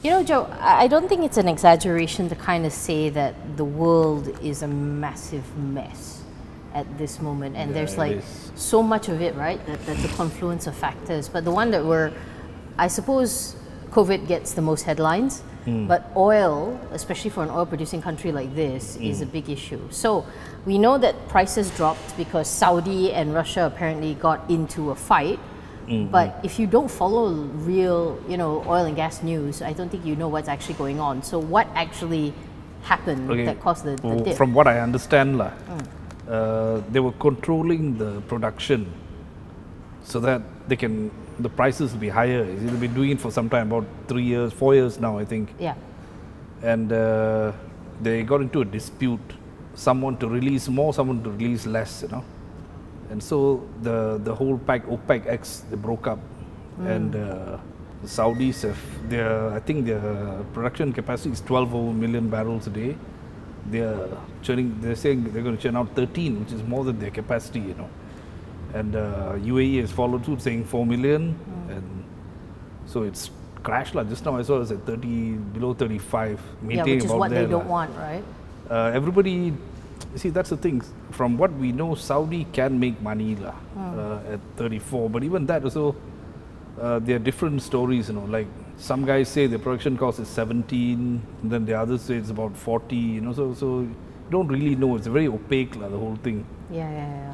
You know, Joe, I don't think it's an exaggeration to kind of say that the world is a massive mess at this moment, and there's like so much of it, right? That's a confluence of factors. But the one that I suppose COVID gets the most headlines, but oil, especially for an oil-producing country like this, is a big issue. So we know that prices dropped because Saudi and Russia apparently got into a fight. But if you don't follow real, oil and gas news, I don't think you know what's actually going on. So what actually happened that caused the dip? From what I understand, they were controlling the production so that the prices will be higher. They've been doing it for some time, about 3 years, 4 years now, I think. Yeah. And they got into a dispute, someone to release more, someone to release less, And so the whole OPEC X, they broke up, and the Saudis I think their production capacity is 12 million barrels a day. They're saying they're going to churn out 13, which is more than their capacity, And UAE has followed suit, saying 4 million, and so it's crashed. Just now I saw it's at below 35, which is what they don't want, right? Everybody. See, that's the thing. From what we know, Saudi can make money at 34, but even that also, there are different stories. Like some guys say the production cost is 17, and then the others say it's about 40. So you don't really know. It's very opaque, the whole thing. Yeah.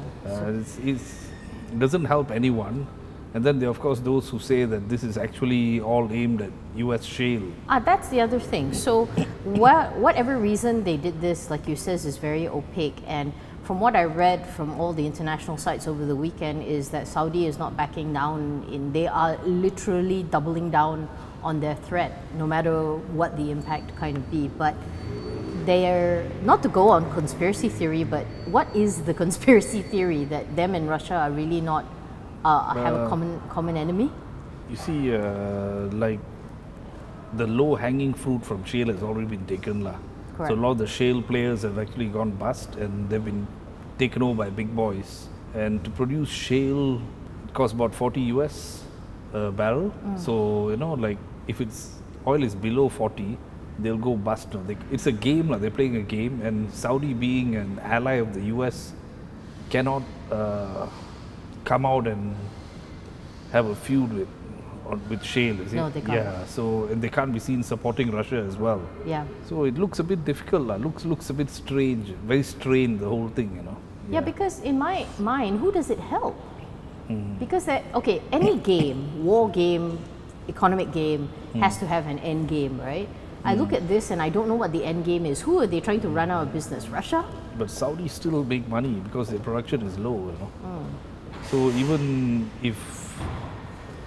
It doesn't help anyone. And then there are, of course, those who say that this is actually all aimed at US shale. That's the other thing. So whatever reason they did this, like you says, is very opaque. And from what I read from all the international sites over the weekend is that Saudi is not backing down. They are literally doubling down on their threat, no matter what the impact kind of be. But they're, not to go on conspiracy theory, but what is the conspiracy theory that them and Russia are really not have a common enemy? You see, like the low-hanging fruit from shale has already been taken. Correct. So a lot of the shale players have actually gone bust, and they've been taken over by big boys. And to produce shale, it costs about 40 US a barrel. So, like if oil is below 40, they'll go bust. It's a game, they're playing a game, and Saudi, being an ally of the US, cannot come out and have a feud with shale, is it? No, they can't. Yeah, so and they can't be seen supporting Russia as well. Yeah. So it looks a bit difficult, looks a bit strange, very strained, the whole thing, Yeah, because in my mind, who does it help? Because any game, war game, economic game, has to have an end game, right? I look at this and I don't know what the end game is. Who are they trying to run out of business? Russia? But Saudi still make money because their production is low, So even if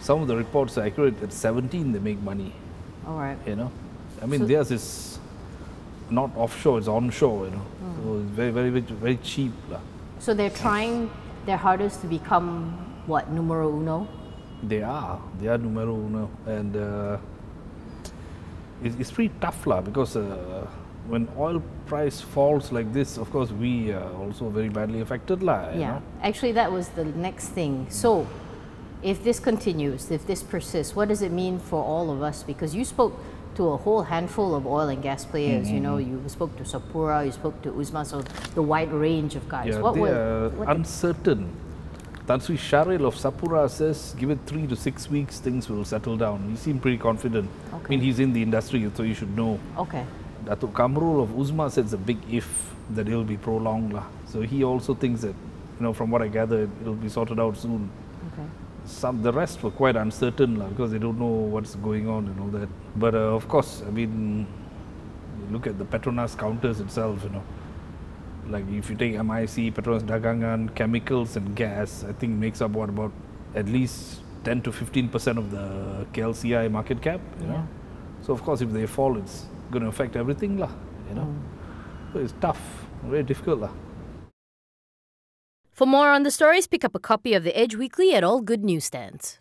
some of the reports are accurate, at 17 they make money. All right. I mean, theirs is not offshore, it's onshore, So it's very, very, very cheap. So they're trying their hardest to become, what, numero uno? They are numero uno. And it's pretty tough, because when oil price falls like this, of course, we are also very badly affected. Yeah, actually that was the next thing. So if this continues, if this persists, what does it mean for all of us? Because you spoke to a whole handful of oil and gas players, you spoke to Sapura, you spoke to Uzma, so the wide range of guys. Yeah, they are uncertain. Tan Sri Sharil of Sapura says, give it 3 to 6 weeks, things will settle down. He seemed pretty confident. Okay. I mean, he's in the industry, so you should know. Okay. Datuk Kamrul of Uzma says it's a big if that it'll be prolonged. So he also thinks that, from what I gather, it'll be sorted out soon. Okay. The rest were quite uncertain because they don't know what's going on and all that. But of course, I mean, you look at the Petronas counters itself, like if you take MIC, Petronas Dagangan, chemicals and gas, I think makes up about at least 10 to 15% of the KLCI market cap. So of course, if they fall, it's going to affect everything, So it's tough, very difficult. For more on the stories, pick up a copy of The Edge Weekly at all good newsstands.